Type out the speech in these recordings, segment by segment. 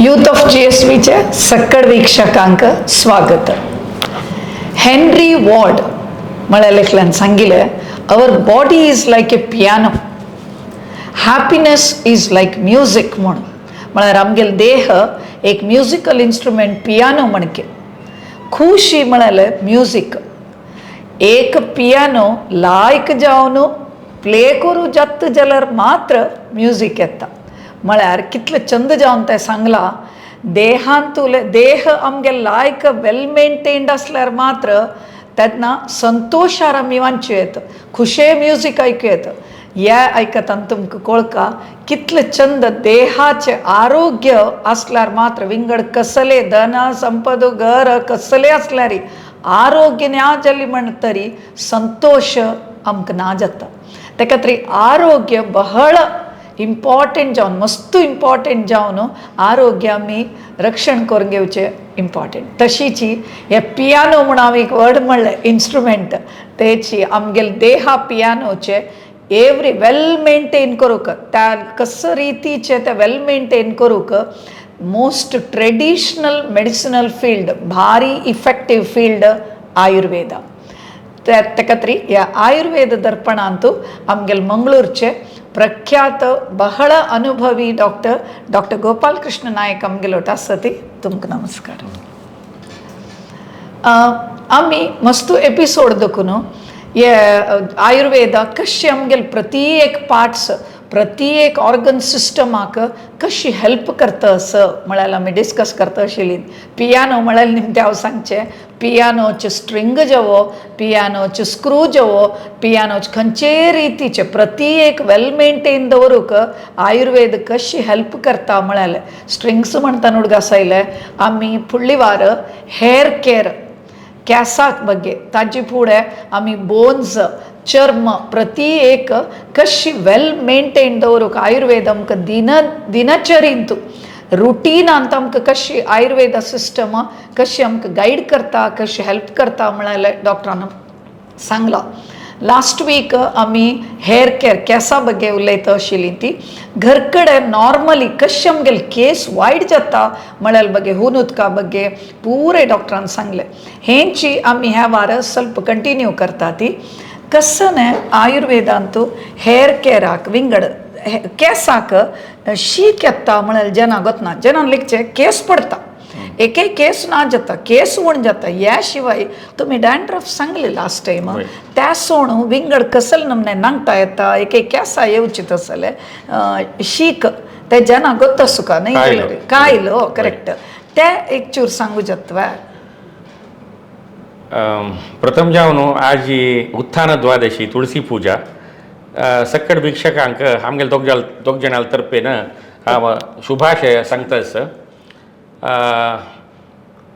Youth of GSVचे सक्कड वीक्षकांक स्वागत. Henry ward म्हळ्यार सांगिल्लें, our body is like A piano, happiness is like music म्हूण. म्हळ्यार आमगेलो देह एक म्युजिकल इन्स्ट्रुमेंट पियानो म्हणके. खुशी म्हळ्यार म्युजीक. एक पियानो लायक जावन प्ले करू जात जाल्यार मात्र म्युजीक येता. म्हळ्यार कितले चंद जावन तें सांगलां. देह आमगे लायक वेल मेंटेन्ड असल्यार मात्र तेन्ना संतोषार आमी वांचू येता, खुशे म्युजीक आयकू येता. हे आयकताना तुमकां कळका कितले चंद देहाचे आरोग्य असल्यार मात्र विंगड कसले धन संपद घर कसले असल्यार आरोग्य ना जाली म्हणटरी संतोष आमकां ना जाता. तेका तरी आरोग्य बहळ इम्पॉर्टंट जावन, मस्त इम्पॉर्टंट जावन आरोग्य आमी रक्षण करून घेवचें इम्पॉर्टंट. तशीची हे पियानो म्हूण हांव एक वर्ड म्हणलें इन्स्ट्रुमेंट, तेची आमगेले देहा पियानोचे एवरी वेल मेंटेन करूंक, त्या कस रितीचे ते वेल मेंटेन करूंक मोस्ट ट्रेडिशनल मेडिसिनल फील्ड, भारी इफेक्टीव फील्ड आयुर्वेदा. तेका तरी ह्या आयुर्वेद दर्पणांतू आमगेले मंगळूरचे प्रख्यात बहळ अनुभवी डॉक्टर गोपाल कृष्ण नायक आमगेलोट आसा ती. तुमकां नमस्कार. आमी मस्त एपिसोड देखून हे आयुर्वेदा कशी आमगेले प्रती एक पार्ट्स, प्रती एक ऑर्गन सिस्टमाक कशी हेल्प करता असं म्हळ्यार आमी डिस्कस करता आशिल्लीं. पियानो म्हळ्यार निमतें हांव सांगचें, पियानोचे स्ट्रिंग जेवो, पियानोचे स्क्रू जेवो, पियानोचे खंयचे रितीचे प्रती एक वेल मेंटेन दवरूंक आयुर्वेद कशी हेल्प करता. म्हळ्यार स्ट्रिंग्स म्हणटा उडगासायले आमी फुडली वार हेअर केअर, केंसाक बगे, ताजे फुडें आमी बोन्स, चर्म प्रती एक कशी वेल मेंटेन दवरूंक आयुर्वेद आमकां दिनचर्येंत रुटीनांत आमकां कशी आयुर्वेदा सिस्टम कशी आमकां गायड करता, कशी हेल्प करता म्हळ्यार डॉक्टरान सांगलां. लास्ट वीक आमी हेअर केअर, केंसा बगे उलयता आशिल्लीं ती. घरकडे नॉर्मली कशी आमगेले केस वायट जाता म्हळ्यार बगे हुन उदका बगे पुरे डॉक्टरान सांगलें. हेंची आमी ह्या वार ಸ್ವಲ್ಪ कंटिन्यू करता ती. कसने आयुर्वेदांतू हेअर केअराक विंगड केंसाक शीक येता म्हळ्यार जेन्ना गोतना जेन्ना लिखचे केस पडता, एक केस ना जाता, केस उण जाता. ह्या शिवाय तुम्ही डॅन्ड्रफ सांगले लास्ट टायम, त्या सोण विंगड कसले नमने नांगता येता, एक केंसा येवची तसले शीक ते जेन्ना गोत्ता सुका न्ही कायलो करेक्ट ते एक चूर सांगू जातवा. प्रथम जावन आज ही उत्थान द्वादशी तुळसी पूजा सक्कड वीक्षकांक आमगेले दोग जणाल तर्फेन हांव शुभाशय सांगतास.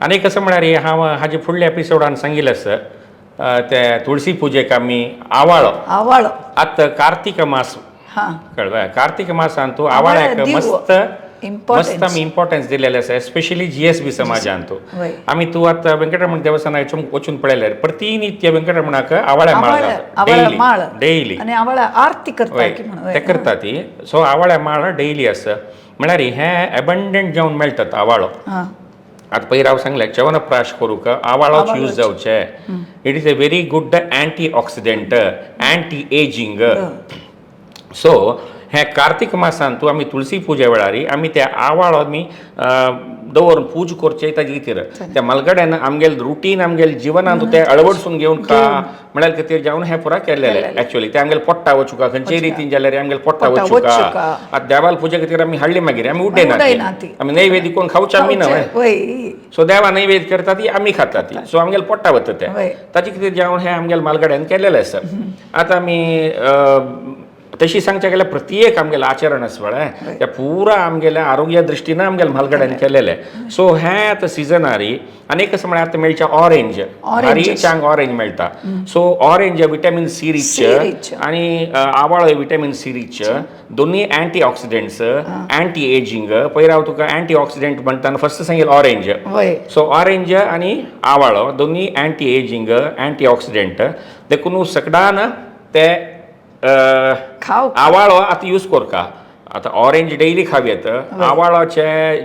आनी कसं म्हळ्यार हांव हाजे फुडल्या एपिसोडान सांगिल्लें आसा ते तुळसी पुजेक आमी आवाळो आतां कार्तिक मास कळ्ळें. कार्तिक मासांत तूं आवाळ्याक मस्त आमी इम्पॉर्टन्स दिलेलें आसा, एस्पेशली GSB समाजांत. आमी तूं आतां वेंकटरमण देवस्थानाक वचून पळयल्यार प्रतिनित्य वेंकटरमणाक आवाळ्या माळ डेयली आरती करता ते करता ती. सो आवाळ्या माळ डेयली आसा म्हळ्यार हें एबंडंट जावन मेळटात आवाळो. आतां पयर हांव सांगलें च्यवनप्राश करूंक आवाळोच यूज जावचे. It is a very good anti oxidant, anti ageing. So हे कार्तिक मासांत तूं आमी तुळसी पुजे वेळार आमी ते आवाळो आमी दवरून पूज करचे ताजे खातीर. त्या मलगड्यान आमगेले रुटीन आमगेले जिवनांत ते अळवडसून घेवन म्हळ्यार खातीर जावन हें पुरा केल्लेलें. एक्चुअली ते आमगेले पोट्टा वचूका खंयचेय रितीन जाल्यार आमगेले पोट्टा वचूका. आतां देवाल पुजे खातीर आमी हाडली मागीर आमी उड्डेना ती, आमी नैवेद्य कोण खावचे आमी न्हय. सो देवा नैवेद्य करता ती आमी खाता ती. सो आमगेले पोट्टा वता ते ताजे खातीर जावन हें आमगेले मालगड्यान केल्लेलें आसा. आतां आमी तशी सांगचे गेल्यार प्रत्येक आमगेलें आचरण आसा पळय त्या पुरा आमगेल्या आरोग्या दृश्टीन आमगेले म्हालगड्यान केलेलें. सो हें आतां सिजनार आनी कसं म्हळ्यार आतां मेळचे ऑरेंज, हरीचांग ऑरेंज मेळटा. So orange vitamin C rich आनी आवाळो विटॅमिन C रिच, दोनी एंटी ऑक्सिडेंट्स, एंटी एजिंग. पयर हांव तुका एंटी ऑक्सिडेंट म्हणटा फर्स्ट सांगेल ऑरेंज. सो ऑरेंज आनी आवाळो दोनी एंटी एजिंग, एंटी ऑक्सिडेंट. देखून सगळ्यान ते आवाळो आतां यूज करता. आता ऑरेंज डेली खावी येतं आवाळाचे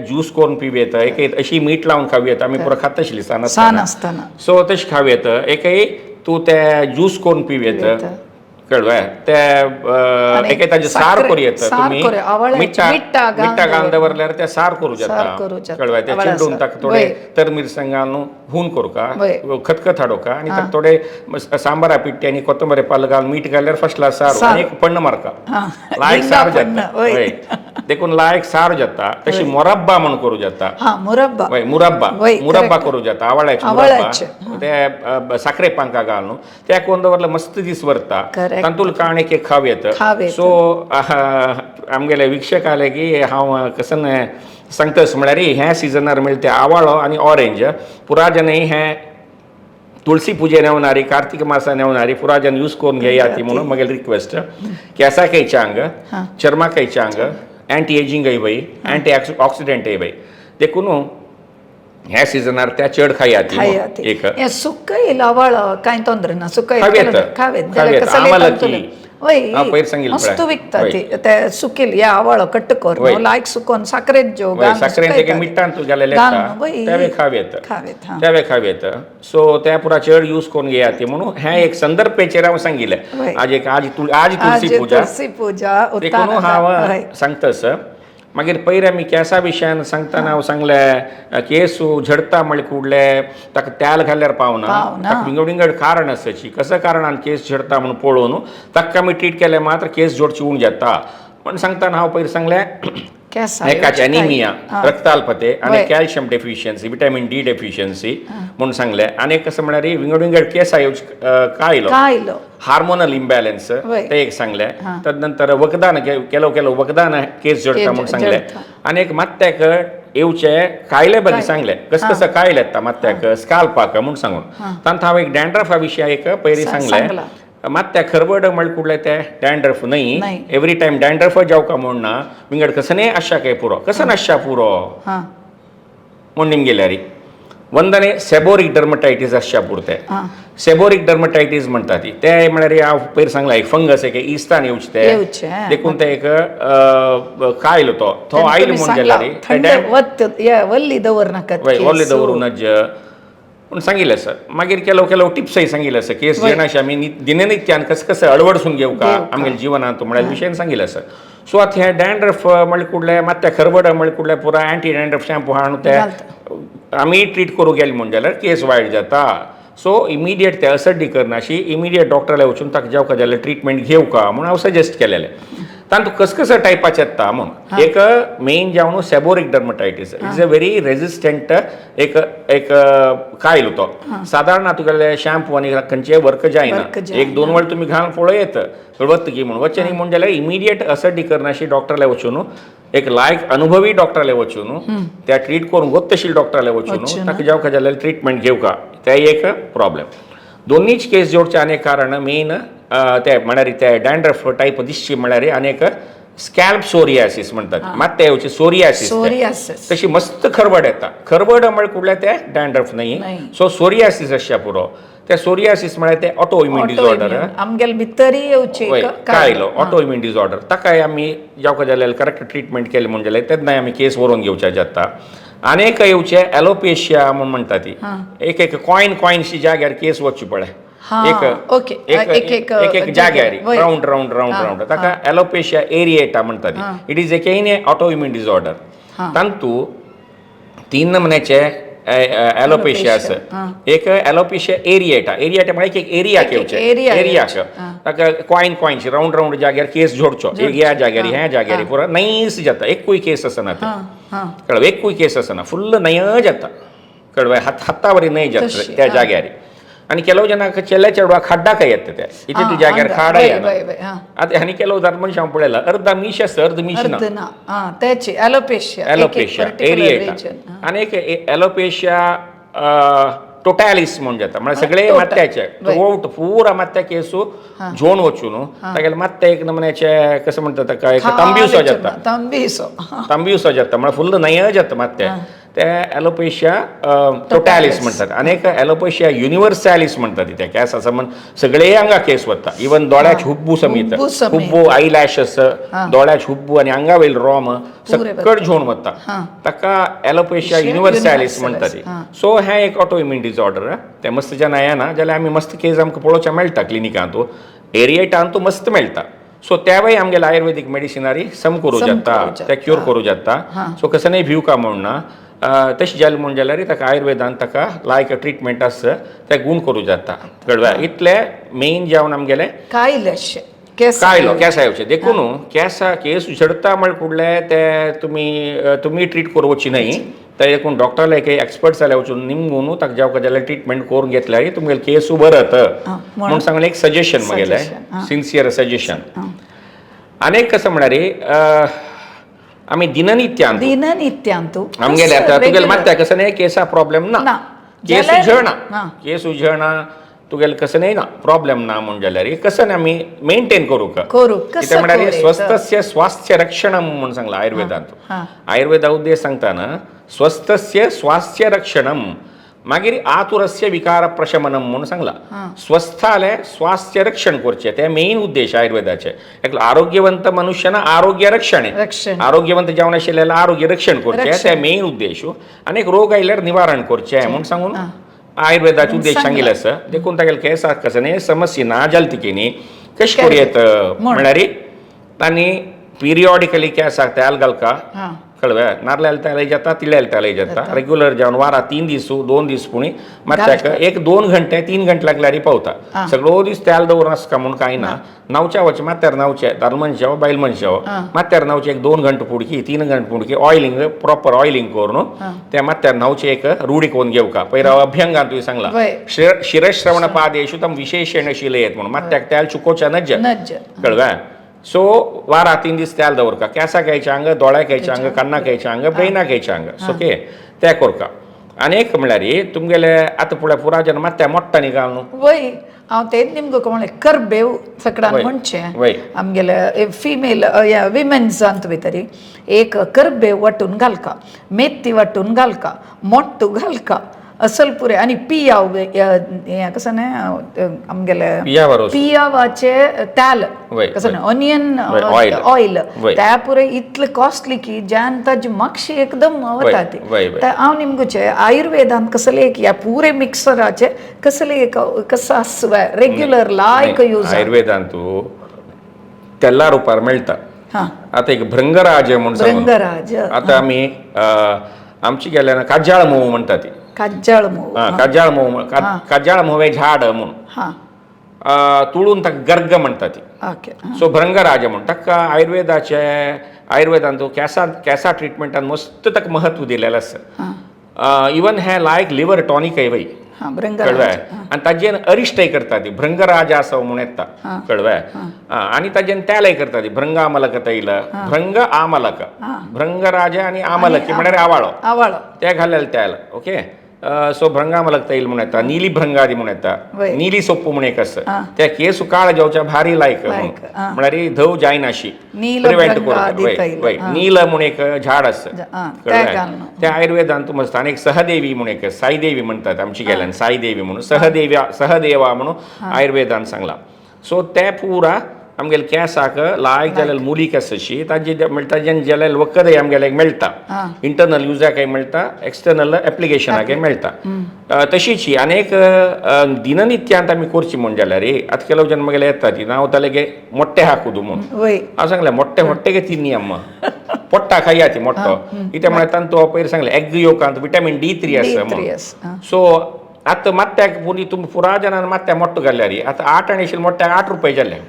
ज्यूस करून पिवी येतं एक अशी मीठ लावून खावी येतं आम्ही पुरा खात आशिल्ली सान सान आसतना सो तशी खावी येतं एकही तू ते ज्यूस करून पिवी येतं कळवा ते एक ताजे सार करू येतं तुम्ही मिठा घालून दवरल्यार ते सार करू जाता कळवा ते चिंडून ताका थोडे तर मिरसांग घालून हून करू का खतखत हाडू का आणि ताका थोडे सांबारा पिट्टी आणि कोथंबरी पाल घालून मीठ घाल्यार फर्स्ट क्लास सार आणि एक पण्ण मारका लायक सार जाता देखून लायक सार जाता तशी मोरब्बा म्हणून करू जाता मुरब्बा करू जाता आवाळ्याचे मुरब्बा ते साखरे पांका घालून त्या कोण दवरलं मस्त दीस व्हरता तांतूल काणे के खाव येतं सो आमगेले वीक्षक आले की हांव कसन सांगतस म्हळ्यार ह्या सिजनार मेळटा आवाळो आनी ऑरेंज पुराजनय हे तुळसी पुजे नेवणारी कार्तिक मासा नेवणारी पुराजन यूज करून घेया ती म्हणून म्हगेली रिक्वेस्ट केंसा कैचांग चर्मा कैचांग एंटी एजिंग बई एंटी ऑक्सिडेंट बई देखून ह्या सिजनार त्या चड खाया ती एक सुक्क इलावळ कांय ತೊಂದ್ರೆ ना सुक्क पयर सांगिल्लें मस्त विकता ते सुकेल या आवाळ कट्टकोर लायक सुकोन साखरेत जो साखरेन तेगे मिठान तू घालेले त्यावे खावेत सो त्या पुरा चड यूज करून घेया ती म्हणून हे एक संदर्भेचेर हांव सांगिल्लें आज तुळसी पूजा देखून हांव सांगतस मागीर पयर आमी केंसा विशयान सांगतना हांव सांगलें केस झडता म्हळ्यार फुडले ताका तेल घाल्यार पावना ताका विंगड कारण आसची कसं कारणान केस झडता म्हणून पळोवन ताका आमी ट्रीट केले मात्र केस झडची उण जाता पण सांगतना हांव पयर सांगलें एकाचे एनिमिया रक्ताल्पते आणि calcium deficiency vitamin D deficiency म्हणून सांगलें आनी कसं म्हळ्यार विंगड केंसा येवच कायलो हार्मोनल इम्बॅलन्स ते एक सांगलें तदनंतर वखदान केलो वखदान केस झडटा म्हणून सांगलें आनी एक मात्याक येवचे कायले बरी सांगलें कसं कायल येता मात्याक स्काल्पाक म्हणून सांगून तांत हांव एक डॅन्ड्रफा विशय एक पयलीं सांगलें मात्या खरबड म्हळ्यार कुडले ते डॅन्ड्रफ न्हय एवरी टायम डॅन्ड्रफ जावका म्हणना विंगड कसने आशा काय पुरो कसन आशा पुरो म्हण निमगेल्यार वंदने सेबोरीक डर्मटायटीस आसच्या पुरते सेबोरीक डर्मटायटीस म्हणटा ती ते म्हळ्यार हांव पयर सांगला एक फंगस एक इस्तान येवचे ते देखून ते एक कायल तो आयल म्हूण गेल्यार वल्ली दवरनाका वल्ली दवरूनच पूण सांगिल्लें सर मागीर केलो टिप्सय सांगिल्ले सर केस जेवणाशी आमी दिननित्यान कसं अळवडसून घेवका आमगेल्या जिवनांत म्हळ्यार विशयान सांगिल्लें सर सो आतां हें डॅन्ड्रफ म्हळ्यार कुडले मात्या खरबड म्हळ्यार कुडले पुरा एंटी डॅन्ड्रफ शॅम्पू हाडून ते आमी ट्रीट करूं गेले म्हण जाल्यार केस वायट जाता सो इमिडिएट ते असड्डी करनाशी इमिडिएट डॉक्टराक वचून ताका जावका जाल्यार ट्रिटमेंट घेवका म्हूण हांव सजेस्ट केलेलें तातूंत कसं टायपाचें येता म्हणून एक मेन जावन सेबोरीक डर्मटायटीस इज अ व्हेरी रेजिस्टंट एक कायल तो सादारण तुगेले शॅम्पू आनी खंयचे वर्क जायना एक दोन वेळ तुमी घालून पळयत वतकी म्हणून वच्चे न्ही म्हण जाल्यार इमिडिएट असड्डी करनाशी डॉक्टरले वचून एक लायक अनुभवी डॉक्टरले वचून त्या ट्रीट करून गोत्तशील डॉक्टरले वचून ताका जावका जाल्यार ट्रिटमेंट घेवका ते एक प्रॉब्लेम दोनीच केस जोडचे अनेक कारण मेन ते म्हळ्यार ते डॅन्ड्रफ टायप दिसची म्हळ्यार अनेक स्कॅल्प सोरियासीस म्हणटात मात येवचे सोरियासीस तशी मस्त खरबड येता खरबड म्हळ्यार कुडले ते डॅन्ड्रफ न्हय सो सोरियासीस आसच्या पुरो ते सोरियासीस म्हळ्यार ते ऑटो इम्यून डिसऑर्डर आमगेल भितरी येवचे कायलो ऑटो इम्यून डिसऑर्डर ताकाय आमी जावका जाल्यार करेक्ट ट्रिटमेंट केले म्हण जाल्यार तेन्नाय आमी केस व्हरून घेवचे जाता अनेक येवचे एलोपेशिया म्हणून म्हणटा ती एक कॉयनशी जाग्यार केस वचचे पळय एक जाग्यार राउंड ताका एलोपेशिया एरिएटा म्हणटा ती इट इज एक ऑटो इम्यून डिसऑर्डर तांतू 3 नमुन्याचे एलोपेशिया आसा एक एलोपेशिया एरिएटा म्हळ्यार एक एरियाक येवचे ताका कॉयनशी राउंड जाग्यार केस जोडचो एक ह्या जाग्यार पुरो नैस जाता एकूय केस आसना कळ्ळें एकूय केस आसना फुल्ल नय जाता कळ्ळें हातावरी नय जाता त्या जाग्यार आनी केलो जनाक चेल्या चेडवा खाड्डाक येता ते इथे ती जाग्यार खाडा येना आनी केलो जात मनशां पळयला अर्ध मीश आसा अर्ध मीश ना तेची एलोपेशिया एरिएटा आनी एक एलोपेशिया टोटॅलिस म्हण जाता म्हळ्यार सगळे मात्याचे थ्रूआउट पुरा मात्या केसू झोन वचून तागेले मात्या एक नमुन्याचे कसं म्हणटा ताका एक तंबिसो जाता म्हळ्यार फुल्ल नय जाता मात्या ते ॲलोपेशिया टोटॅलिस म्हणतात अनेक ॲलोपेशिया युनिवर्सॅलिस म्हणतात त्या केस असं म्हण सगळे अंगा केस वता इवन दोळ्याच हुब्बू समीत हुब्बू समेत. हुब्बू आय लॅशस दोळ्याच हुब्बू आणि अंगावेल रोम सकट झोन वता ताका ॲलोपेशिया युनिवर्सॅलिस म्हणटा ती सो हें एक ऑटो इम्युन डिजॉर्डर ते मस्त जेन्ना येना जाल्यार आमी मस्त केस आमकां पळोवचें मेळटा क्लिनिकांतू एरिएटांतू मस्त मेळटा सो त्यावेळी आमगेले आयुर्वेदीक मेडिसिनारी सम करूं जाता ते क्यूर करूं जाता सो कसं नाही भिवका म्हणना तशें जालें म्हण जाल्यार ताका आयुर्वेदान ताका लायक ट्रिटमेंट आसता ते गूण करूं जाता कळ्ळें इतले मेन जावन आमगेले कायलेशे केस कायलो केंसा येवचे देखून केंसा केस उजडता म्हळ्यार फुडले ते तुमी ट्रीट करवची न्हय ते देखून डॉक्टर लायक एक्सपर्ट्स जाल्यार वचून निमगून ताका जावं जाल्यार ट्रिटमेंट करून घेतल्यार तुमगेले केस बरत म्हणून सांगलें एक सजेशन म्हगेलें सिन्सियर सजेशन आनीक कसं म्हळ्यार आमी दिननित्यांतू आमगेले आतां तुगेले मात्या कसं न्हय केसा प्रॉब्लेम ना केस उजळना तुगेले कसं नाही ना प्रॉब्लेम ना म्हण जाल्यार कसं आमी मेंटेन करूं कित्याक म्हळ्यार स्वस्थस्य स्वास्थ्य रक्षणम म्हूण सांगलां आयुर्वेदांत आयुर्वेदा उद्देश सांगताना स्वस्थस्य स्वास्थ्य रक्षणम मागीर आतुरस्य विकार प्रशमनम म्हणून सांगलां स्वस्थ जाले स्वास्थ्य रक्षण करचें ते मेन उद्देश आयुर्वेदाचे एक आरोग्यवंत मनुष्याना आरोग्य रक्षण आरोग्यवंत जावन आशिल्ल्याला आरोग्य रक्षण करचें ते मेन उद्देश आनी रोग आयल्यार निवारण करचें म्हणून सांगून आयुर्वेदाचे उद्देश सांगिल्ले आसा देखून तागेले केंसाक कसं न्ही समस्या ना जाली तिकेनी कशें करूं म्हळ्यार तांणी पिरियॉडिकली केंसाक तेल घालका कळ्ळें नाल्लेल तेलय जाता तिळेल तेलय जाता रेग्युलर जावन वारा 3 दीस 2 दीस पुणी मात ताका 1-2 घंटे 3 घंटे लागल्यार पावता सगळो दीस तेल दवरून आसता म्हूण कांय ना न्हांवच्या वचें मात्यार न्हांवचें दादलो मनशां बायल मनशां मात्यार न्हांवचें 1-2 घंटे पुडकी 3 घंटे पुडकी ऑयलिंग प्रॉपर ऑयलिंग करून ते मात्यार न्हांवचें एक रुढी करून घेवका पयरा अभ्यंगान तुवें सांगलां शिरश्रवणपादेशु तम विशेषेण शिलयेत म्हणून मात्याक तेल चुकोवचें नज कळ्ळें सो वारा 3 दीस तेल दवरका केंसा घ्यायचे हांगा दोळ्याक घ्यायचे हांगा कान्नाक घ्यायचे हांगा ब्रेनाक घ्यायचे हांगा ओके ते करका आनीक म्हळ्यार तुमगेले आतां फुडें पुराजन मात्या मोट्टांनी घाल न्हू वय हांव तेच निमगो म्हणलें करबेव सगळ्यान म्हणचें आमगेले फिमेल विमेन्सांत भितरी एक करबेव वांटून घालका मेथी वांटून घालका मोट्टू घालका असल पुरे आनी पियाव हें कसं न्ही आमगेले पियावाचे तेल कसं न्ही ऑनियन ऑयल त्या पुरे इतले कॉस्टली की ज्यान ताजी म्हापशी एकदम वता ती हांव निमगोचे आयुर्वेदांत कसले एक ह्या पुरे मिक्सराचे कसले एक कसं आसवा रेग्युलर लायक यूज आयुर्वेदांत तेल्ला रुपार मेळटा आतां एक भृंगराज म्हणून आतां आमी आमची गेल्या काज्याळ मोव म्हणटा ती काज्याळ मोव झाड म्हणून तुळून ताका गर्ग म्हणटा ती सो भृंगराज म्हणून ताका आयुर्वेदांत केंसा ट्रिटमेंटान मस्त ताका महत्व दिलेलें आसा इवन हें लायक लिवर टॉनिकय वय कळ्ळें आनी ताजेर अरिश्टय करता ती भृंगराज आसा म्हूण येता कळ्ळें आनी ताजेर तेलय करता ती भृंग आमलक तैल भृंग आमलक भृंगराज आनी आमलकी म्हळ्यार आवाळो ते घालेले तेल ओके सो भृंगामलक तैल म्हूण येता नीली भृंगादी म्हूण येता नीली सोप्पू म्हूण एक आसा ते केस काळ जावच्या भारी लायक म्हळ्यार धव जायनाशी प्रिवेंट करूं नील म्हूण एक झाड आसा कळ्ळें त्या आयुर्वेदांत मस्त आनी एक सहदेवी म्हूण एक साईदेवी म्हणटात आमची गेल्यान साईदेवी म्हणून सहदेवा म्हणून आयुर्वेदांत सांगलां सो ते पुरा आमगेले केंसाक लायक जाल्यार मुलीक आसाशी ताजें जाल्यार वखदय आमगेल्याक मेळटा इंटरनल युजाकय मेळटा एक्सटर्नल एप्लिकेशनाकय मेळटा तशीच ही आनीक दिननित्यांत आमी करची म्हण जाल्यार आतां केलो जन म्हगेले येता ती नांवताले गे मोट्टे हाकुदू म्हणून हांव सांगलें मोट्टे गे तिनी अम्मा पोट्टा खाया ती मोट्टो कित्याक म्हळ्यार तांतू पयर सांगलें एग योकांत विटामीन D3 आसा म्हणून सो आतां मात्याक तुमी पुरा जनान मात्या मोट्टो घाल्यार आतां 8 आनी आशिल्ले मोट्ट्याक 8 रुपया जाले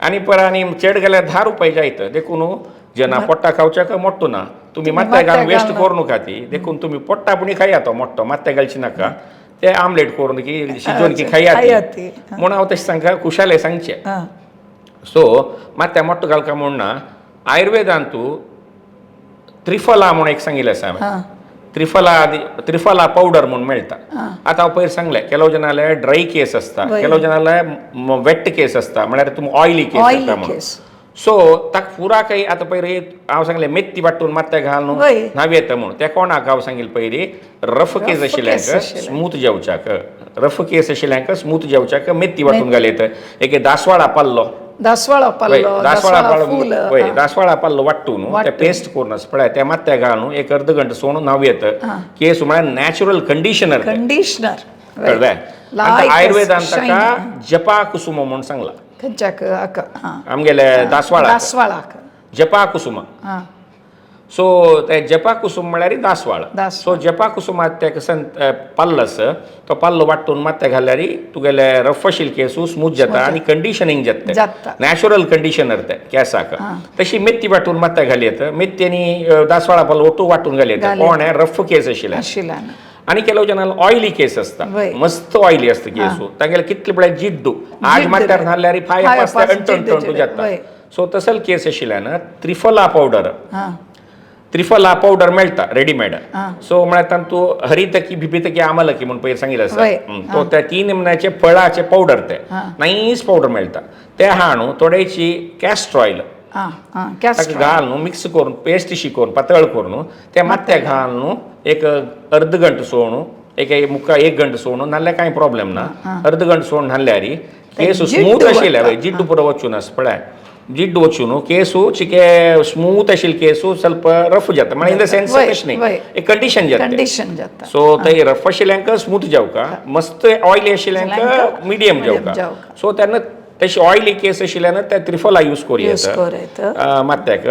आनी पर आनी चेड गेल्यार 10 रुपया जायत देखून जेन्ना पोट्टा खावच्या मोट्टो ना तुमी मात्या घालून वेस्ट करूं नका ती देखून तुमी पोट्टा पुणी खाया तो मोट्टो मात्या घालची नाका ते आमलेट करून की शिजोवन की खाया ती म्हूण हांव तशें सांगता खुशाले सांगचें सो मात्या मोट्टो घालका म्हूण ना आयुर्वेदांतू त्रिफला म्हूण एक सांगिल्लें आसा त्रिफला पावडर म्हणून मेळटा आतां हांव पयर सांगलें केलो जनाले ड्राय केस आसता केलो जनाले वेट केस आसता म्हळ्यार तुमी ऑयली केस आसता म्हणून सो ताका पुरा काही आता पयरी हांव सांगलें मेथी वाट्टून मात्ते घालून वय. न्हावी येता म्हणून त्या कोणाक हांव सांगिल्लें पयलीं रफ केस आशिल्ल्यांक आशिल्ल्यांक. स्मूथ जेवच्याक रफ केस आशिल्ल्यांक स्मूथ जेवच्याक मेथी वाट्टून घालयत एक दासवाळा पाल्लो दासवाळा वय, पल्लो दासवाळा फूल वय दासवाळा पाल्लो वाट्टून ते पेस्ट करून पळय त्या मात्या घालून एक अर्द घंटा सोडून न्हावी येत केस म्हळ्यार नॅचरल कंडिशनर कंडिशनर कळ्ळें आयुर्वेदान ताका जपा कुसुम म्हणून सांगला खंयच्याक हाका आमगेले दासवाळा दासवाळाक जपा कुसुम सो ते जपा कुसुम म्हळ्यार दासवाळ दासवाळ. सो जपा कुसुमात ते कसन पल्लस तो पल्लो वाट्टून मात्ते घाल्यार तुगेले रफ आशिल केसू स्मूथ जाता आनी कंडिशनिंग जाता. जाता नॅचरल कंडिशनर ते केसाक तशी मेथी वाट्टून मात्ते घालयत मेथी आनी दासवाळा पल्लो ओटू वाट्टून घालयत कोणे रफ केस आशिल्ले आशिल्ल्यान आणि ಕೆಲವು ಜನ ऑयली केस असता वय. मस्त ऑयली असता केसू तांगेले कितले पळय जिड्डू आज मात्यार घाल्यार five five pass Jiddu unto जाता वय. सो तसल केस आशिल्ल्यान त्रिफला पावडर हा त्रिफला पावडर मेळटा रेडीमेड सो म्हळ्यार तातूंत हरितकी बिबितकी आमलकी म्हणून पयर सांगिल्लें आसा वय. तो त्या 3 निमण्याचे फळाचे पावडर ते नाईस पावडर मेळटा ते हाडून थोडेशी कॅस्टर ऑयल ताका घालून मिक्स करून पेस्ट शी करून पातळ करून ते मात्ते घालून एक अर्द घंटा सोडून एक घंटा सोडून नाल्यार कांय प्रॉब्लेम ना अर्द घंटा सोडून नाल्यार केस स्मूथ आशिल्ले वय जिड्डू पुरो वचून आसा पळय जिड्डू वचून केसू चिके स्मूथ आशिल्ले केसू ಸ್ವಲ್ಪ रफ जाता म्हणजे इन द सेन्स कशें न्ही एक कंडिशन जाता सो ते रफ आशिल्ल्यांक स्मूथ जेवका मस्त ऑयली आशिल्ल्यांक मिडियम जेवका सो तेन्ना तशी ऑयली केस आशिल्ल्यान ते त्रिफला यूज करूं मात्याक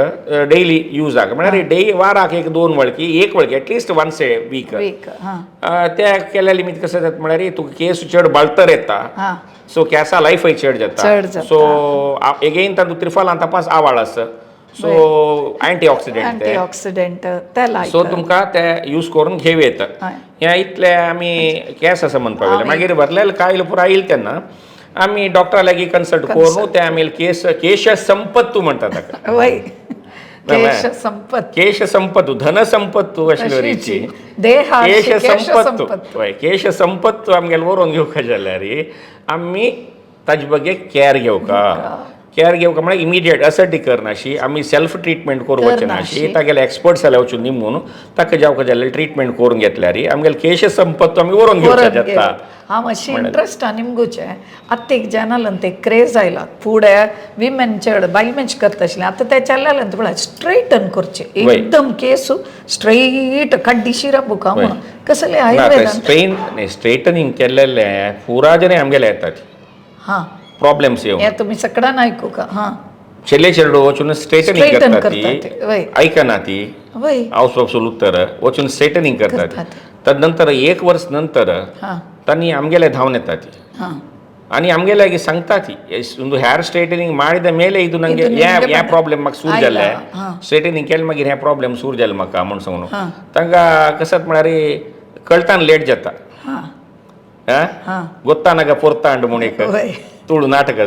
डेली यूज आका म्हळ्यार डेली वाराक एक 2 वळखी एक वळखी एटलिस्ट वन्स ए वीक त्या केल्या लिमीट कसं जाता म्हळ्यार तुका केस चड बळतर येता सो केसा लायफय चड जाता सो एगेन तातूंत त्रिफलां तपास आवाळ आसा सो अँटीऑक्सिडंट सो तुमकां ते यूज करून घेवं येता ह्या इतले आमी केस आसा म्हणपा वयले मागीर भरलेले कायल पुरो आयिल्ले तेन्ना आमी डॉक्टरा लागीं कन्सल्ट करून ते आमी केश संपत्तू म्हणटा ताका केश संपत्तू धन संपत्तू अशी तरेची केश संपत्तू केश संपत्तू आमगेले व्हरून घेवका जाल्यार आमी ताजे बगे केअर घेवका म्हळ्यार इमिडिएट असटी करनाशी आमी सेल्फ ट्रिटमेंट करूं वचनाशी तागेले एक्सपर्ट्स जाल्यार वचून निमून ताका जावका जाल्यार ट्रिटमेंट करून घेतल्यार आमगेले केश संपत्तू आमी व्हरून घेवचे जाता हांव मातशी इंट्रस्ट निमगुचे आतां एक जॅनलान ते क्रेज आयला फुडे विमेन चड बायमेच करता आशिल्लें आतां ते चल्लेलें तुका स्ट्रेटन करचे एकदम केस स्ट्रेट कड्डीशीर बुका म्हणून कसले आयुर्वेदान स्ट्रेटनिंग केल्लेले पुरा जने आमगेले येतात हां प्रॉब्लेम्स येवन हे तुमी सगळ्यांना आयकू का हां छेल्ले चेडू वचून स्ट्रेटनिंग करता ती ऐकना ती वय हाऊस ऑफ उत्तर वचून स्ट्रेटनिंग करतात तदनंतर 1 वर्ष नंतर तांणी आमगेले धांवन येता ती आनी आमगेले सांगता ती हेअर स्ट्रेटनिंग ಮಾಡಿದ ಮೇಲೆ ಇದು ನಂಗೆ या प्रॉब्लेम म्हाका सूर जाल्ले स्ट्रेटनिंग केले मागीर हे प्रॉब्लेम सूर जाले म्हाका म्हूण सांगून तांकां कसत म्हळ्यार कळतान लेट जाता ಗೊತ್ತಾನಾಗ ಪೊರ್ತಾಂಡ್ ಮುಣಿಕ ತುಳು ನಾಟಕ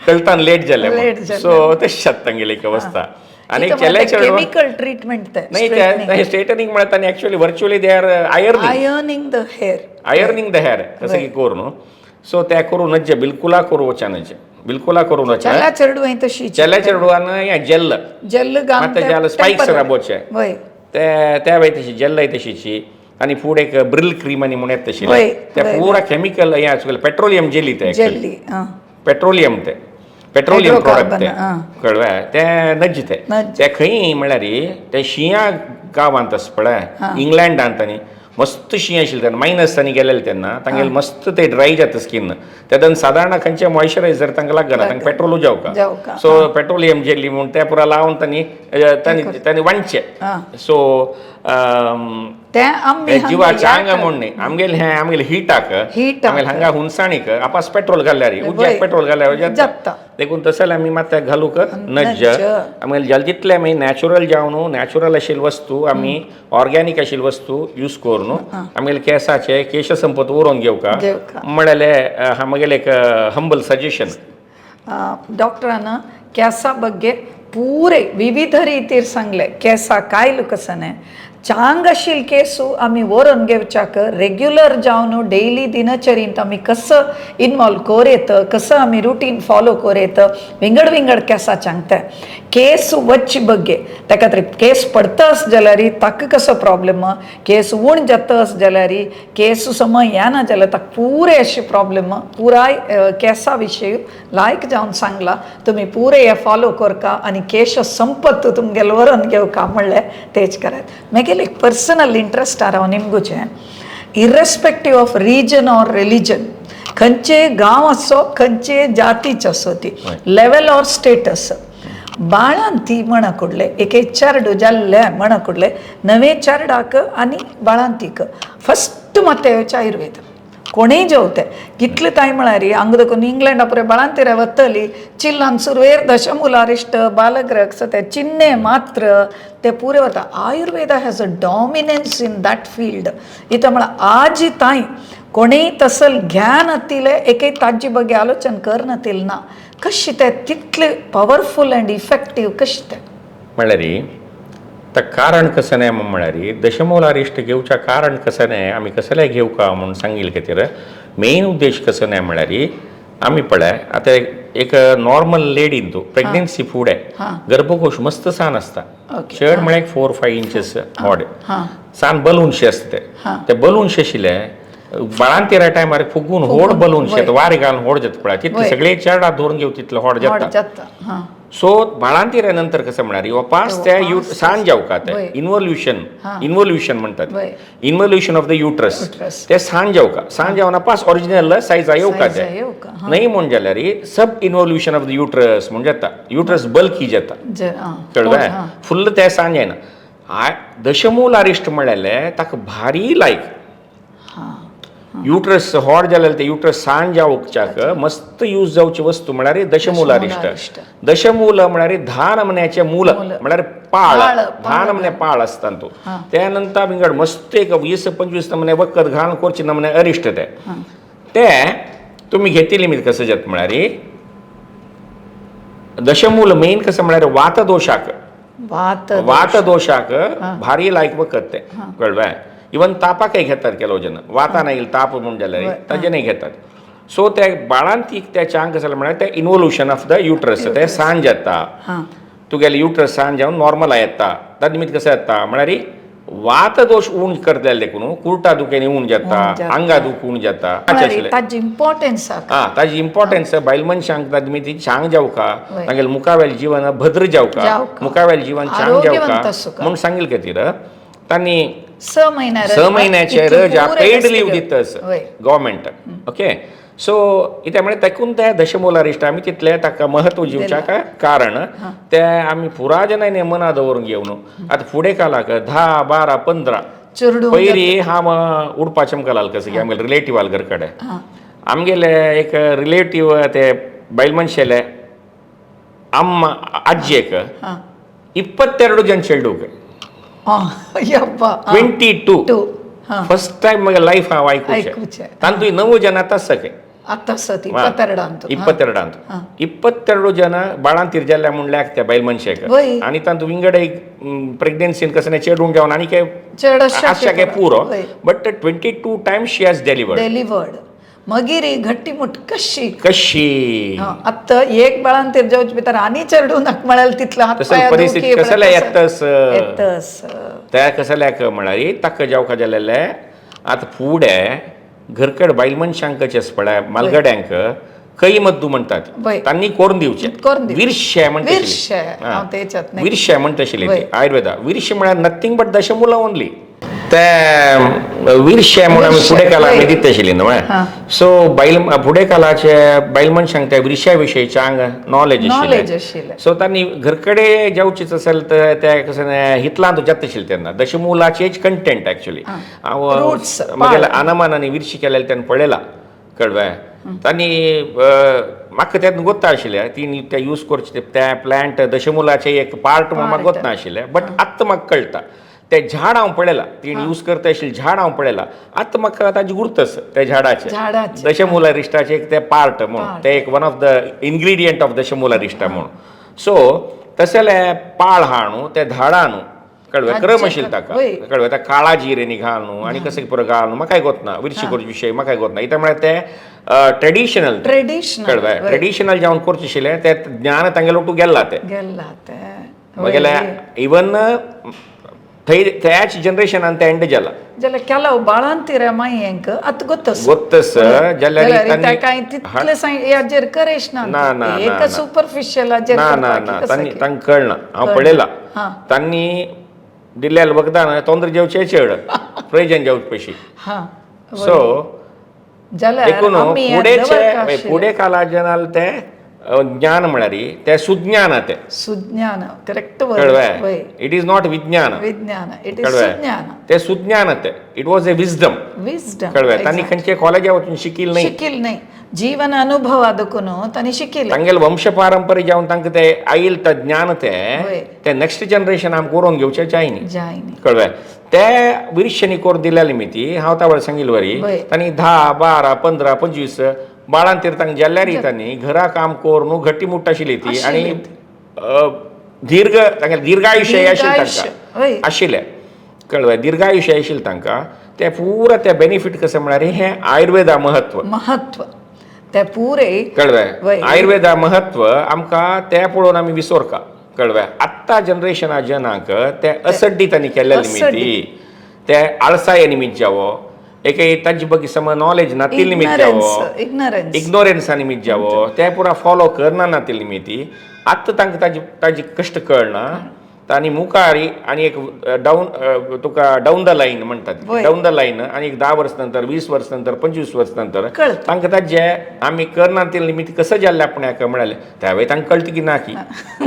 ಕಳ್ತಾನ್ ಲೇಟ್ ಜಲ್ಲೆ सो तशी तांगेली अवस्था आणि केमिकल ट्रीटमेंट नाही स्ट्रेटनिंग म्हणत आणि actually virtually they are ironing the hair कसं की करून सो त्या करून नज्जे बिलकुला करू वचनाचे बिलकुला करून वचना चेल्या चेडवान जेल ಮತ್ತೆ ಜಾಲ ಸ್ಪೈಕ್ಸ್ राबोचे त्या वेळी तशी जेल तशीची आणि फूड एक ब्रिल क्रीम आणि म्हणून तशी त्या पुरा केमिकल या पेट्रोलियम जेली ते पेट्रोलियम प्रोडक्ट ते कळवा ते नज्ज ते खंय म्हळ्यार ते शिया गांवांत आसा पळय इंग्लंडांत आनी मस्त शीं आशिल्लें तेन्ना मायनस आनी गेलेले तेन्ना तांगेले मस्त ते ड्राय जाता स्कीन तेदन सादारण खंयचे मॉइश्चरायझर तांकां लागना तांकां पेट्रोलू जावका सो पेट्रोलियम जेली म्हूण ते पुरा लावन तांणी वांडचे सो जिवाचे आंग म्हूण न्ही आमगेले हिटाक आमगेले हांगा हुनसाणीक आपास पेट्रोल घाल्यार उज्याक पेट्रोल घाल्यार जाता देखून तसले आमी मात घालूंक नज्ज आमगेले जितले आमी नॅचरल जावन नॅचरल आशिल्ले वस्तू आमी ऑर्गॅनिक आशिल्ले वस्तू यूज करून आमगेले केसाचे केश संपत उरोवन घेवका म्हळ्याले म्हगेलें एक हंबल सजेशन ಡಾಕ್ಟರನ ಕೆಲಸ ಬಗ್ಗೆ पुरे विविध रितीर सांगले केसा कायल कसने चांग आशिल केसू आमी व्हरून घेवच्याक रेग्युलर जावन डेली दिनचरींत आमी कसं इन्वॉल्व कोरेत कसं आमी रुटीन फॉलो कोरेत विंगड विंगड केसां चांगता केस वच्चे बग्गे त्या खातीर केस पडतस जाल्यार ताका कसो प्रॉब्लेम केस उण जातस जाल्यार केस समय येना जाल्यार ताका पुरे अशे प्रॉब्लेम पुराय केसा विशयी लायक जावन सांगला तुमी पुरे हे फॉलो करका आनी केस संपत तुमगेले व्हरून घेवका म्हणलें तेच करात मागीर एक पर्सनल इंट्रस्ट हांव निमगुचें इरेस्पेक्टीव ऑफ रिजन ऑर रिलीजन खंयचे गांव आसो खंयचे जातीच आसो ती लेवल ऑर स्टेटस बाळान ती म्हणा कुडले एक चेरडू जाल्ले म्हणा कुडले नवे चेरडाक आनी बाळान तीक फस्ट माते येवचे आयुर्वेद कोणीय जेवते कितले ताई म्हळ्यार हांगा देखून इंग्लंडा पुरे बाळांतिरे वतली चिल्लान सुरवेर दशमुलारिश्ट बालग्रह ते चिन्ने मात्र ते पुरे वता Ayurveda has a dominance in that field इथं म्हळ्यार आज ताई कोणीय तसल ज्ञान आतिले एकय ताजी बगे आलोचन करनातील ना कशें ते तितले पॉवरफुल अँड इफेक्टीव कशें ते म्हळ्यार तर कारण कसं नाही म्हळ्यार दशमूलारिश्ट घेवच्या कारण कसं नाही आमी कसले घेवका म्हणून सांगिल्ले खातीर मेन उद्देश कसं नाही म्हळ्यार आमी पळय आतां एक नॉर्मल लेडीन तूं प्रेग्नन्सी फुडें गर्भकोश मस्त सान आसता चड म्हळ्यार 4-5 इंचेस व्हड सान बलूनशे आसता ते बलूनशे आशिल्ले बाळांतिरा टायमार फुगून व्हड बलूनशे वारे घालून व्हड जाता पळय तितले सगळे चेडा धरून घेव तितले व्हड जाता सो बाळांतिरे नंतर कसं म्हणारी वापास त्या सांज जावकात इन्व्होल्युशन म्हणतात इन्व्होल्युशन ऑफ द युट्रस ते सांज जावका सांज जावन पास ओरिजिनल सायजा येवका ते नाही म्हण जाल्यार सब इन्व्होल्युशन ऑफ द युट्रस म्हण जाता युट्रस बल्की जाता कळ्ळें फुल्ल ते सांज येना दशमूल अरिश्ट म्हणलेले ताका भारी लायक युट्रस व्हड जाल्यार ते युट्रस सांज जावच्याक मस्त यूज जावची वस्तू म्हळ्यार दशमूलारिश्ट दशमूल म्हळ्यार 10 नमन्याचे मूल म्हळ्यार पाळ 10 नमने पाळ आसता तो त्या नंतर विंगड मस्त एक 20-25 नमने वखद घालून करचे नमने अरिश्ट ते तुमी घेतिली मी कसं जात म्हळ्यार दशमूल मेन कसं म्हळ्यार वात दोशाक भारी लायक वखद ते कळ्ळें इवन तापाकय घेतात केलो जन वाता नाही ताप म्हण जाल्यार ताजे नाही घेतात सो ते बाळांत त्या चांग कसं म्हळ्यार ते इन्वोल्युशन ऑफ द युट्रस ते सांज येता तुगेले युट्रस सांज जावन नॉर्मल येता ताजे निमित्त कसं येता म्हळ्यार वात दोष उण करता देखून कुर्टा दुखेनी उण जाता आंगा दुख उण जाता ताजी इम्पॉर्टन्स बायल मनशांक ताजे निमित्त सांग जावका तांगेले मुखावेल जीवन भद्र जावका मुखावेल जीवन सांग जावका म्हूण सांगिल्ले खातीर तांणी 6 महिन्याचे रजा पेड लीव दितस गव्हर्मेंट ओके सो इथे म्हणजे देखून त्या दशमूलारिश्ट आमी तितले ताका महत्व दिवच्याक कारण ते आमी पुरा जनांनी मना दवरून घेवन आतां फुडें कालाक 10, 12, 15 पयलीं हांव उडपाचें म्हणून लागलो कसं की आमगेले रिलेटिव्ह आलगर कडेन आमगेले एक रिलेटिव्ह ते बायल मनशेले अम्मा आज्जेक 22 जन चेडूक 22 फर्स्ट टाइम मग लाईफ हांव आयकुचें तांतूय 9 जन आतां सके 22 जन बाळांतीर जाल्ल्या म्हणल्यार त्या बायल मनशेक आनी तांतूं विंगड एक प्रेग्नन्सीन कसं चेडूंक जावन आनी आशा पुरो but 22 Times she has delivered मागीर घट्टीमुट कशी आतां एक बाळांतीर जावचे भितर आनी चेडूंक म्हळ्यार तितलो परिस्थिती कसले येतस त्या कसल्याक म्हळ्यार ताका जावका जालेले आतां फुडें घरकड बायल मनशांक कशें पळय मालगड्यांक कई मद्दू म्हणटात तांणी करून दिवचे विरशे म्हणटाशिल्ले आयुर्वेदा विरशे म्हळ्यार नथींग बट दशमूला ओनली ते विरशे म्हणून आमी फुडें काला आमी दिता आशिल्ली न्हू सो फुडें कालाचे बायल मनशांक त्या विरशा विशयी चांग नॉलेज आशिल्लें सो तांणी घरकडे जेवचेच असेल तर ते कसं हितलांत जाता आशिल्लें तेन्ना दशमूलाचेच कंटेंट एक्चुअली हांव म्हगेल्या आनमानांनी विरशी केलेले तेन्ना पळयला कळ्ळें तांणी म्हाका तेन्ना गोत्ता आशिल्लें ती ते यूज करचे त्या प्लांट दशमूलाचे एक पार्ट म्हणून म्हाका गोत्ता आशिल्लें बट आत्तां म्हाका कळटा ते झाड हांव पळयलां ती यूज करता आशिल्लें झाड हांव पळयलां आतां म्हाका ताजी गुर्तस त्या झाडाचे दशमूलारिश्टाचे एक ते पार्ट म्हणून ते एक one of the ingredient of Dashmularishta म्हणून सो तसले पाळ हा न्हू ते झाडां न्हू कळवे हाचे क्रम आशिल्लो ताका वय. कळवे त्या काळा जिरेनी घाल न्हू आनी कशें पुरो घाल न्हू म्हाका गोतना विरशी करचे विशय म्हाका गोतना इता म्हळ्यार ते ट्रेडिशनल ट्रेडिशनल कळवे ट्रेडिशनल जावन करचे आशिल्ले ते ज्ञान तांगे लोटू गेल्ला ते गेल्ला ते म्हगेले इवन थंय त्याच जनरेशनान ते एंड जाला जाल्यार ಕೆಲವು ಬಾಳಂತೀರ ಮೈ ಹೆಂಗ್ ಅತ್ ಗೊತ್ತಸ್ ಗೊತ್ತಸ್ जाल्यार काय तितले याजेर करेश ना ना, ना, एक ना. सुपरफिशियल याजेर ना ना ना तांकां कळना हांव पळयलां हा. तांणी दिल्लेले वखदां तोंदर जेवचे चड फ्रेजान जेवचे पयशी हा सो जाल्यार देखून आमी हें फुडेंचे दवरका आशिल्लें. फुडें काळा जनाल ते ज्ञान म्हळ्यार ते सुज्ञान ते सुज्ञान करेक्ट कळवे इट इज नॉट विज्ञान विज्ञान इट इज कळवे सुज्ञान ते सुज्ञान ते it was a wisdom wisdom कळवे तांणी खंयचे कॉलेजा वचून शिकिल्ल न्ही शिकिल नाही ಜೀವನ ಅನುಭವ ಅದಕ್ಕೂನು ತಾನಿ ಶಿಕ್ಕಿಲ್ಲ तांगेले वंश पारंपर्य जावन तांकां ते आयिल्ल ते ज्ञान ते नेक्स्ट जनरेशन आमकां करून घेवचें जायनी जायनी कळवे ते विरशेनी कोर दिल्या निमिती हांव त्या वेळार सांगिल्लें वरी वय. तांणी 10, 12, 15, 25 बाळांतीर तांकां जेल्ल्यार तांणी घरा काम कोर न्हू घट्टी मुट्ट आशिल्ली ती आनी दीर्घ तांगे दीर्घायुष्य आशिल्लें दीर्घायुष्य, वय. तांकां आशिल्लें कळवे दीर्घायुष्य आशिल्लें तांकां ते पुरा ते बेनिफीट कशें म्हळ्यार हें आयुर्वेदा महत्व महत्व ते पुरे कळवे वय. आयुर्वेदा महत्व आमकां ते पळोवन आमी विसरका कळवे आत्ता जनरेशना जनाक ते असड्डीत आनी केल्ल्या निमिती ते आळसाये निमित्त जावो एक तांचे बगी समज नॉलेज नातील निमित्त जावो इग्नरन्स इग्नोरन्सा निमित्त जावो ते पुरा फॉलो करना नातील निमिती आत्ता तांकां ताजी कश्ट कळना आनी मुखारी आनी एक डावन तुका डावन द लायन म्हणटात वय. डावन द लायन आनी एक 10 वर्स नंतर 20 वर्स नंतर 25 वर्स नंतर कळटा. तांकां ताजे आमी करना ते निमित्त कसं जाल्ले आपणाक म्हणाले त्यावेळी तांकां कळटा की ना की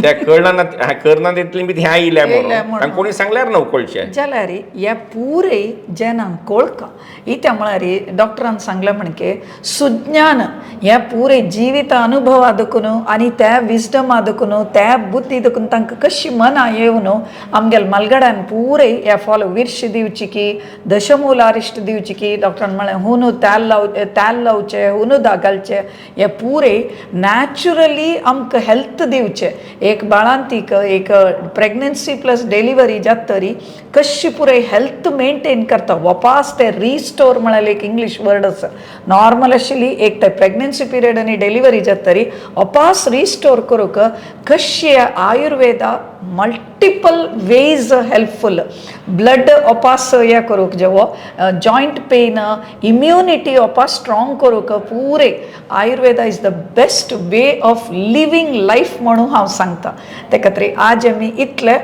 ते कळना करना ते निमित्त हें आयिल्लें म्हणून तांकां कोणी सांगल्यार न्हू कळचें जाल्यार ह्या पुरे जनांक कळका इत्या म्हळ्यार डॉक्टरान सांगलें म्हणके सुज्ञान ह्या पुरे जिवीत अनुभव आदकून आनी त्या विजडम आदकून त्या बुद्धी देखून तांकां कशी मना येवन आमगेल मलगड्यान पुरे ह्या फॉलो विर्श दिवची की दशमूलारिश्ट दिवची की डॉक्टरान म्हळें हुनू ताल लावचे हुनू घालचे हे पुरे नॅचरली आमकां हेल्थ दिवचे एक बाळांतीक एक प्रेग्नन्सी प्लस डिलिव्हरी जात तरी कशी पुरे हेल्थ मेंटेन करता वपास ते रिस्टोर म्हळ्यार एक इंग्लीश वर्ड आसा नॉर्मल आशिल्ली एक ते प्रेग्नन्सी पिरियड आनी डिलिव्हरी जात तरी वपास रिस्टोर करूंक कशी Ayurveda multiple ways helpful blood वपास हे करूंक जेवो जॉयंट पेन इम्युनिटी वपास स्ट्रॉंग करूंक पुरे Ayurveda is the best way of living life म्हणून हांव सांगता ते खातीर आज आमी इतले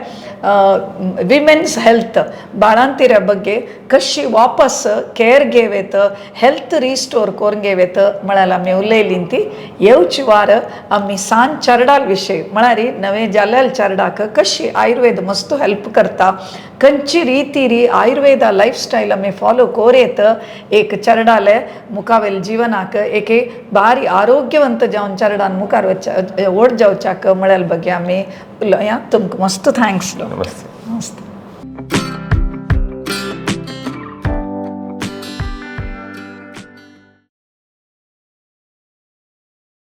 विमेन्स हेल्थ बाळांतिऱ्या ಬಗ್ಗೆ कशी वापस केअर घेवेत हेल्थ रिस्टोर करून घेवेत म्हळ्यार आमी उलयलीं ती येवची वार आमी सांज चरडाल विशय म्हळ्यार नवे जाल्लेल चरडाक कशी आयुर्वेद मस्त हेल्प करता खंयची रिती री आयुर्वेदा लायफस्टायल आमी फॉलो कोरेत एक चरडाले मुखावेल जिवनाक एक भारी आरोग्यवंत जावन चरडान मुखार वच ओड जावच्याक म्हळ्यार ಬಗ್ಗೆ आमी तुमकां मस्त थँक्स नमस्ते